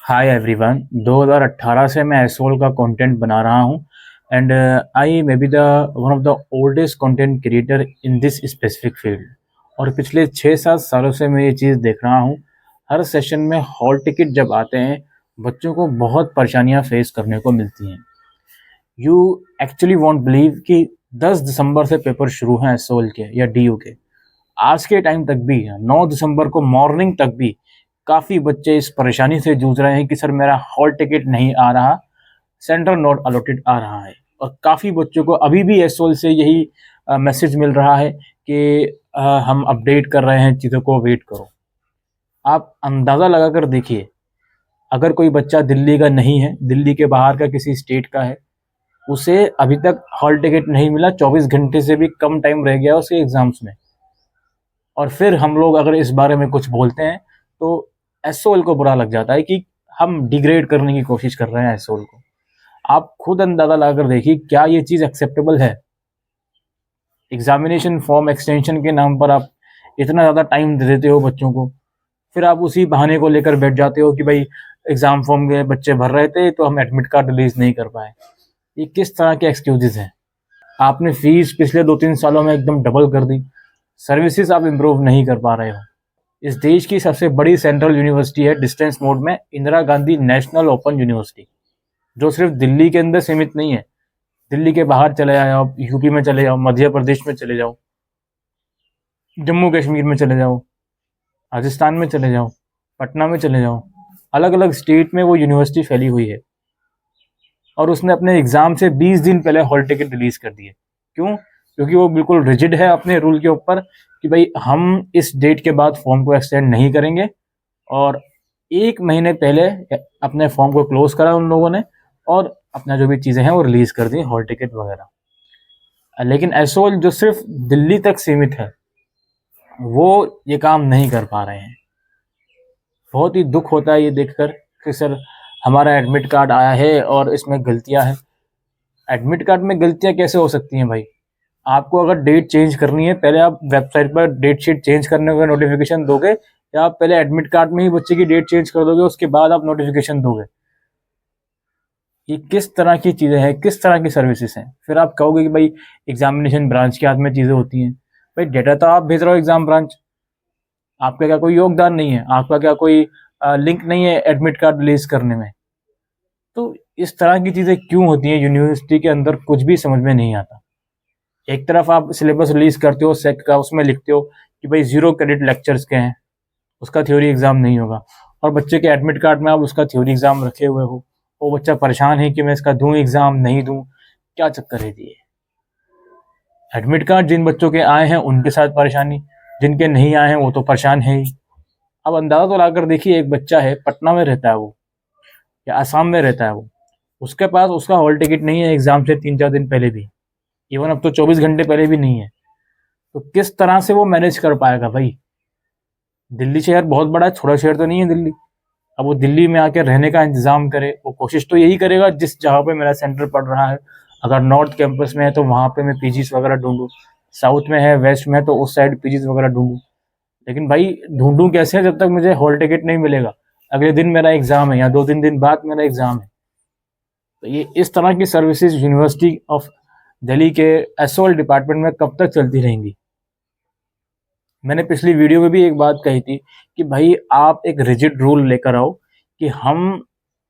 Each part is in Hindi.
Hi everyone. 2018 से मैं एसोल का कंटेंट बना रहा हूँ and I may be the one of the oldest content creator in this specific field. और पिछले 6-7 सालों से मैं ये चीज़ देख रहा हूँ। हर सेशन में हॉल टिकट जब आते हैं बच्चों को बहुत परेशानियाँ फेस करने को मिलती हैं। यू एक्चुअली वॉन्ट बिलीव कि 10 दिसंबर से पेपर शुरू हैं एसोल के या डीयू के। आज के टाइम तक भी 9 दिसंबर को मॉर्निंग तक भी काफ़ी बच्चे इस परेशानी से जूझ रहे हैं कि सर मेरा हॉल टिकट नहीं आ रहा, सेंटर नॉट अलॉटेड आ रहा है। और काफ़ी बच्चों को अभी भी एसओल से यही मैसेज मिल रहा है कि हम अपडेट कर रहे हैं, चीज़ों को वेट करो। आप अंदाज़ा लगा कर देखिए, अगर कोई बच्चा दिल्ली का नहीं है, दिल्ली के बाहर का किसी स्टेट का है, उसे अभी तक हॉल टिकट नहीं मिला, 24 घंटे से भी कम टाइम रह गया उसके एग्ज़ाम्स में। और फिर हम लोग अगर इस बारे में कुछ बोलते हैं तो एसओएल को बुरा लग जाता है कि हम डिग्रेड करने की कोशिश कर रहे हैं एसओएल को। आप खुद अंदाज़ा लगाकर देखिए, क्या ये चीज़ एक्सेप्टेबल है? एग्जामिनेशन फॉर्म एक्सटेंशन के नाम पर आप इतना ज़्यादा टाइम दे देते हो बच्चों को, फिर आप उसी बहाने को लेकर बैठ जाते हो कि भाई एग्ज़ाम फॉर्म के बच्चे भर रहे थे तो हम एडमिट कार्ड रिलीज़ नहीं कर पाए। ये किस तरह के एक्सक्यूजेज़ हैं? आपने फीस पिछले 2-3 सालों में एकदम डबल कर दी, सर्विसेज आप इम्प्रूव नहीं कर पा रहे हो। इस देश की सबसे बड़ी सेंट्रल यूनिवर्सिटी है डिस्टेंस मोड में Indira Gandhi national open university, जो सिर्फ दिल्ली के अंदर सीमित नहीं है। दिल्ली के बाहर चले जाओ, यूपी में चले जाओ, मध्य प्रदेश में चले जाओ, जम्मू कश्मीर में चले जाओ, राजस्थान में चले जाओ, पटना में चले जाओ, अलग अलग स्टेट में वो यूनिवर्सिटी फैली हुई है। और उसने अपने एग्ज़ाम से 20 दिन पहले हॉल टिकट रिलीज़ कर दिए। क्यों? क्योंकि वो बिल्कुल रिजिड है अपने रूल के ऊपर कि भाई हम इस डेट के बाद फॉर्म को एक्सटेंड नहीं करेंगे। और 1 महीने पहले अपने फॉर्म को क्लोज करा उन लोगों ने और अपना जो भी चीज़ें हैं वो रिलीज़ कर दी, हॉल टिकट वगैरह। लेकिन एसओएल जो सिर्फ दिल्ली तक सीमित है, वो ये काम नहीं कर पा रहे हैं। बहुत ही दुख होता है ये देखकर कि सर हमारा एडमिट कार्ड आया है और इसमें गलतियां हैं। एडमिट कार्ड में गलतियां कैसे हो सकती हैं भाई? आपको अगर डेट चेंज करनी है, पहले आप वेबसाइट पर डेट शीट चेंज करने का नोटिफिकेशन दोगे, या आप पहले एडमिट कार्ड में ही बच्चे की डेट चेंज कर दोगे, उसके बाद आप नोटिफिकेशन दोगे? ये किस तरह की चीज़ें हैं, किस तरह की सर्विसेज हैं? फिर आप कहोगे कि भाई एग्जामिनेशन ब्रांच के हाथ में चीज़ें होती हैं। भाई डेटा तो आप भेज रहे हो एग्जाम ब्रांच, आपका क्या कोई योगदान नहीं है? आपका क्या कोई लिंक नहीं है एडमिट कार्ड रिलीज करने में? तो इस तरह की चीज़ें क्यों होती हैं यूनिवर्सिटी के अंदर, कुछ भी समझ में नहीं आता। एक तरफ आप सिलेबस रिलीज करते हो सेट का, उसमें लिखते हो कि भाई 0 क्रेडिट लेक्चर्स के हैं, उसका थ्योरी एग्जाम नहीं होगा, और बच्चे के एडमिट कार्ड में आप उसका थ्योरी एग्जाम रखे हुए हो। वो बच्चा परेशान है कि मैं इसका दूं एग्जाम नहीं दूं। क्या चक्कर है ये? एडमिट कार्ड जिन बच्चों के आए हैं उनके साथ परेशानी, जिनके नहीं आए हैं वो तो परेशान है ही। अब अंदाजा तो लाकर देखिए, एक बच्चा है, पटना में रहता है वो, या आसाम में रहता है वो, उसके पास उसका हॉल टिकट नहीं है एग्जाम से 3-4 दिन पहले भी, इवन अब तो 24 घंटे पहले भी नहीं है। तो किस तरह से वो मैनेज कर पाएगा भाई? दिल्ली शहर बहुत बड़ा है, छोटा शहर तो नहीं है दिल्ली। अब वो दिल्ली में आकर रहने का इंतजाम करे, वो कोशिश तो यही करेगा जिस जगह पे मेरा सेंटर पड़ रहा है। अगर नॉर्थ कैंपस में है तो वहाँ पे मैं पीजीज वगैरह ढूंढूं, साउथ में है, वेस्ट में है तो उस साइड पीजीज वगैरह ढूंढूं। लेकिन भाई ढूंढूं कैसे जब तक मुझे हॉल टिकट नहीं मिलेगा? अगले दिन मेरा एग्जाम है या 2-3 दिन बाद मेरा एग्जाम है। तो ये इस तरह की सर्विसेज यूनिवर्सिटी ऑफ दिल्ली के एसओएल डिपार्टमेंट में कब तक चलती रहेंगी? मैंने पिछली वीडियो में भी एक बात कही थी कि भाई आप एक रिजिड रूल लेकर आओ कि हम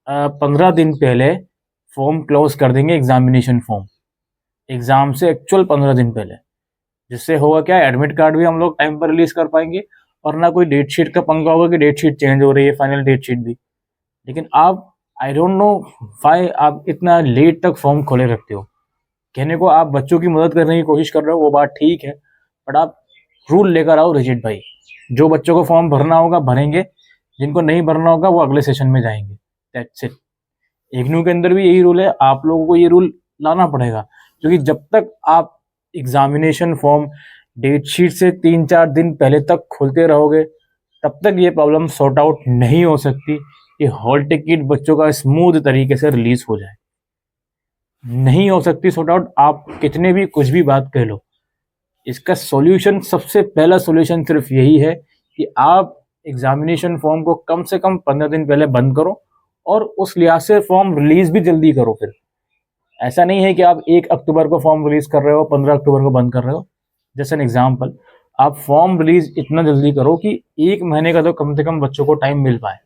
15 दिन पहले फॉर्म क्लोज कर देंगे, एग्जामिनेशन फॉर्म एग्जाम से एक्चुअल 15 दिन पहले। जिससे होगा क्या, एडमिट कार्ड भी हम लोग टाइम पर रिलीज कर पाएंगे और ना कोई डेट शीट का पंगा होगा कि डेट शीट चेंज हो रही है, फाइनल डेट शीट भी। लेकिन आप, आई डोंट नो वाई आप इतना लेट तक फॉर्म खोले रखते हो। कहने को आप बच्चों की मदद करने की कोशिश कर रहे हो, वो बात ठीक है, बट आप रूल लेकर आओ रिजिड भाई। जो बच्चों को फॉर्म भरना होगा भरेंगे, जिनको नहीं भरना होगा वो अगले सेशन में जाएंगे, दैट्स इट। इग्नू के अंदर भी यही रूल है, आप लोगों को ये रूल लाना पड़ेगा। क्योंकि जब तक आप एग्जामिनेशन फॉर्म डेट शीट से 3-4 दिन पहले तक खोलते रहोगे, तब तक ये प्रॉब्लम सॉर्ट आउट नहीं हो सकती कि हॉल टिकट बच्चों का स्मूथ तरीके से रिलीज हो जाए। नहीं हो सकती सॉर्ट आउट, आप कितने भी कुछ भी बात कह लो। इसका सॉल्यूशन, सबसे पहला सॉल्यूशन सिर्फ यही है कि आप एग्जामिनेशन फॉर्म को कम से कम 15 दिन पहले बंद करो और उस लिहाज से फॉर्म रिलीज भी जल्दी करो। फिर ऐसा नहीं है कि आप 1 अक्टूबर को फॉर्म रिलीज कर रहे हो, 15 अक्टूबर को बंद कर रहे हो। जैसे एन एग्जाम्पल, आप फॉर्म रिलीज इतना जल्दी करो कि 1 महीने का तो कम से कम बच्चों को टाइम मिल पाए।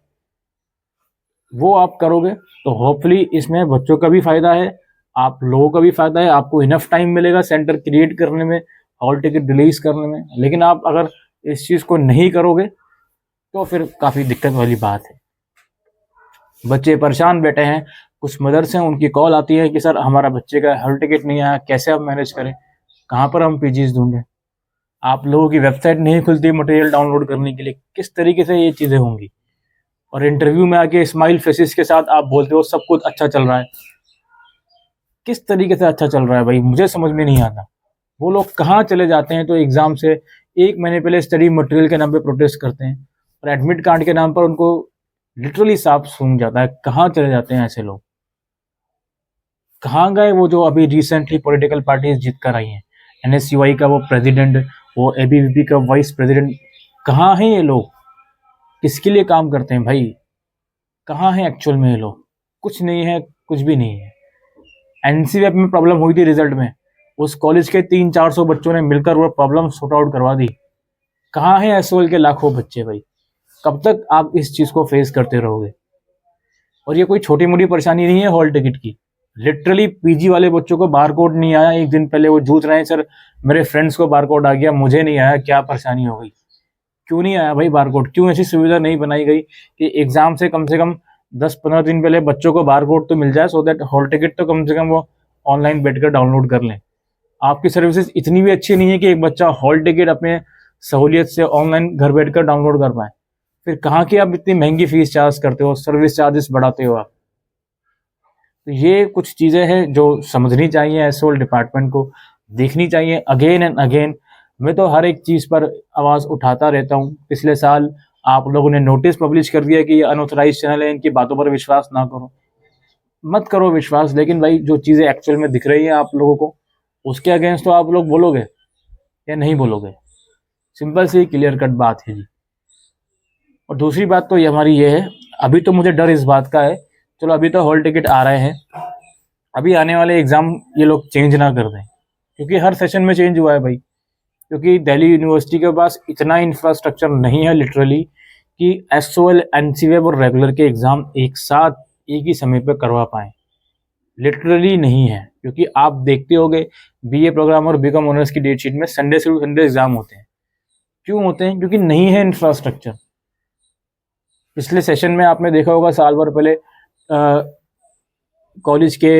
वो आप करोगे तो होपफुली इसमें बच्चों का भी फायदा है, आप लोगों का भी फायदा है, आपको इनफ टाइम मिलेगा सेंटर क्रिएट करने में, हॉल टिकट रिलीज करने में। लेकिन आप अगर इस चीज़ को नहीं करोगे तो फिर काफ़ी दिक्कत वाली बात है। बच्चे परेशान बैठे हैं, कुछ मदर्स हैं उनकी कॉल आती है कि सर हमारा बच्चे का हॉल टिकट नहीं आया, कैसे हम मैनेज करें, कहाँ पर हम पीजीज ढूंढें। आप लोगों की वेबसाइट नहीं खुलती मटेरियल डाउनलोड करने के लिए, किस तरीके से ये चीज़ें होंगी। और इंटरव्यू में आके स्माइल फेसिस के साथ आप बोलते हो सब कुछ अच्छा चल रहा है। किस तरीके से अच्छा चल रहा है भाई, मुझे समझ में नहीं आता। वो लोग कहाँ चले जाते हैं तो एग्जाम से 1 महीने पहले स्टडी मटेरियल के नाम पे प्रोटेस्ट करते हैं, और एडमिट कार्ड के नाम पर उनको लिटरली सांप सूंघ जाता है। कहाँ चले जाते हैं ऐसे लोग, कहाँ गए वो जो अभी रिसेंटली पॉलिटिकल पार्टीज जीत कर आई हैं, एनएसयूआई का वो प्रेसिडेंट, वो एबीवीपी का वाइस प्रेसिडेंट, कहाँ हैं ये लोग, किसके लिए काम करते हैं भाई, कहाँ हैं एक्चुअल में ये लोग। कुछ नहीं है, कुछ भी नहीं है। एनसीवेप में प्रॉब्लम हुई थी रिजल्ट में, उस कॉलेज के 300-400 बच्चों ने मिलकर वो प्रॉब्लम सॉर्ट आउट करवा दी। कहाँ है एसओएल के लाखों बच्चे भाई, कब तक आप इस चीज़ को फेस करते रहोगे। और ये कोई छोटी मोटी परेशानी नहीं है हॉल टिकट की, लिटरली पीजी वाले बच्चों को बारकोड नहीं आया, 1 दिन पहले वो जूझ रहे हैं सर मेरे फ्रेंड्स को बारकोड आ गया, मुझे नहीं आया, क्या परेशानी हो गई। क्यों नहीं आया भाई बारकोड, क्यों ऐसी सुविधा नहीं बनाई गई कि एग्जाम से कम 10-15 दिन पहले बच्चों को बारकोड तो मिल जाए, सो दैट हॉल टिकट तो कम से कम वो ऑनलाइन बैठकर डाउनलोड कर लें। आपकी सर्विसेज इतनी भी अच्छी नहीं है कि एक बच्चा हॉल टिकट अपने सहूलियत से ऑनलाइन घर बैठकर डाउनलोड कर पाए। फिर कहाँ की आप इतनी महंगी फीस चार्ज करते हो, सर्विस चार्जेस बढ़ाते हो आप। तो ये कुछ चीज़ें हैं जो समझनी चाहिए, एसओएल डिपार्टमेंट को देखनी चाहिए अगेन एंड अगेन। मैं तो हर एक चीज़ पर आवाज़ उठाता रहता हूँ। पिछले साल आप लोगों ने नोटिस पब्लिश कर दिया कि ये अनऑथराइज चैनल है, इनकी बातों पर विश्वास ना करो। मत करो विश्वास, लेकिन भाई जो चीज़ें एक्चुअल में दिख रही हैं आप लोगों को, उसके अगेंस्ट तो आप लोग बोलोगे या नहीं बोलोगे। सिंपल सी क्लियर कट बात है जी। और दूसरी बात तो ये हमारी ये है, अभी तो मुझे डर इस बात का है, चलो अभी तो हॉल टिकट आ रहे हैं, अभी आने वाले एग्ज़ाम ये लोग चेंज ना कर दें, क्योंकि हर सेशन में चेंज हुआ है भाई। क्योंकि दिल्ली यूनिवर्सिटी के पास इतना इंफ्रास्ट्रक्चर नहीं है लिटरली कि एसओएल, एनसीवेब और रेगुलर के एग्ज़ाम एक साथ एक ही समय पर करवा पाएँ। लिटरली नहीं है, क्योंकि आप देखते होंगे बीए प्रोग्राम और बीकॉम ऑनर्स की डेट शीट में संडे से संडे एग्ज़ाम होते हैं। क्यों होते हैं? क्योंकि नहीं है इंफ्रास्ट्रक्चर। पिछले सेशन में आपने देखा होगा, साल भर पहले कॉलेज के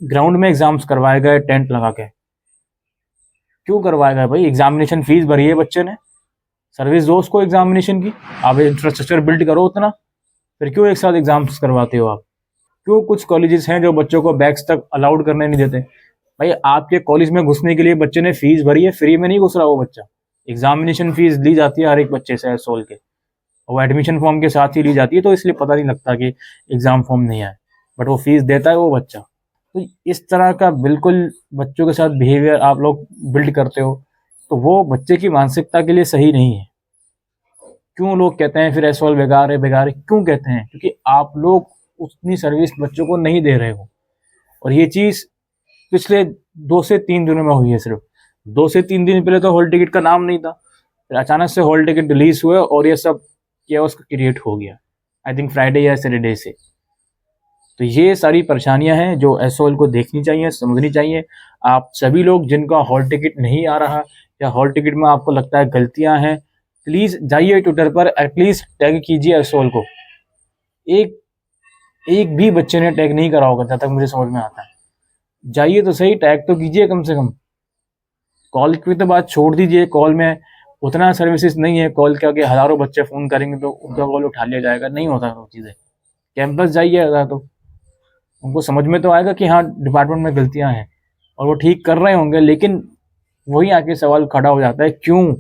ग्राउंड में एग्जाम्स करवाए गए टेंट लगा के। क्यों करवाया गया भाई? एग्जामिनेशन फीस भरी है बच्चे ने, सर्विस दो उसको एग्जामिनेशन की, आप इंफ्रास्ट्रक्चर बिल्ड करो उतना, फिर क्यों एक साथ एग्जाम्स करवाते हो आप? क्यों कुछ कॉलेजेस हैं जो बच्चों को बैग्स तक अलाउड करने नहीं देते? भाई आपके कॉलेज में घुसने के लिए बच्चे ने फीस भरी है, फ्री में नहीं घुस रहा वो बच्चा। एग्जामिनेशन फीस ली जाती है हर एक बच्चे से सोल के, और एडमिशन फॉर्म के साथ ही ली जाती है, तो इसलिए पता नहीं लगता कि एग्जाम फॉर्म नहीं आए, बट वो फीस देता है वो बच्चा। तो इस तरह का बिल्कुल बच्चों के साथ बिहेवियर आप लोग बिल्ड करते हो, तो वो बच्चे की मानसिकता के लिए सही नहीं है। क्यों लोग कहते हैं फिर एसवाल बेकार है, बेकार है क्यों कहते हैं? क्योंकि आप लोग उतनी सर्विस बच्चों को नहीं दे रहे हो। और ये चीज़ पिछले 2 से 3 दिनों में हुई है सिर्फ। 2 से 3 दिन पहले तो हॉल टिकट का नाम नहीं था, फिर अचानक से हॉल टिकट रिलीज हुए और ये सब केओस क्रिएट हो गया, आई थिंक फ्राइडे या सैटरडे से। तो ये सारी परेशानियां हैं जो एसओएल को देखनी चाहिए, समझनी चाहिए। आप सभी लोग जिनका हॉल टिकट नहीं आ रहा या हॉल टिकट में आपको लगता है गलतियां हैं, प्लीज़ जाइए ट्विटर पर, एटलीस्ट टैग कीजिए एसओएल को। एक भी बच्चे ने टैग नहीं करा होगा जहाँ तक मुझे समझ में आता है। जाइए तो सही, टैग तो कीजिए कम से कम। कॉल की तो बात छोड़ दीजिए, कॉल में उतना सर्विसेज नहीं है, कॉल के आगे हज़ारों बच्चे फ़ोन करेंगे तो उनका कॉल उठा लिया जाएगा, नहीं होता वो चीज़ें। कैंपस जाइए तो उनको समझ में तो आएगा कि हाँ डिपार्टमेंट में गलतियां हैं और वो ठीक कर रहे होंगे, लेकिन वही आके सवाल खड़ा हो जाता है, क्यों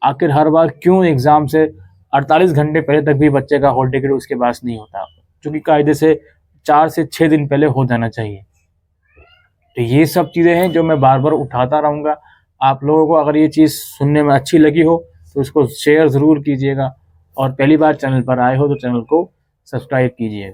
आखिर हर बार क्यों एग्ज़ाम से 48 घंटे पहले तक भी बच्चे का हॉल टिकट उसके पास नहीं होता, जो कि कायदे से 4 से 6 दिन पहले हो जाना चाहिए। तो ये सब चीज़ें हैं जो मैं बार बार उठाता रहूँगा। आप लोगों को अगर ये चीज़ सुनने में अच्छी लगी हो तो उसको शेयर ज़रूर कीजिएगा, और पहली बार चैनल पर आए हो तो चैनल को सब्सक्राइब कीजिएगा।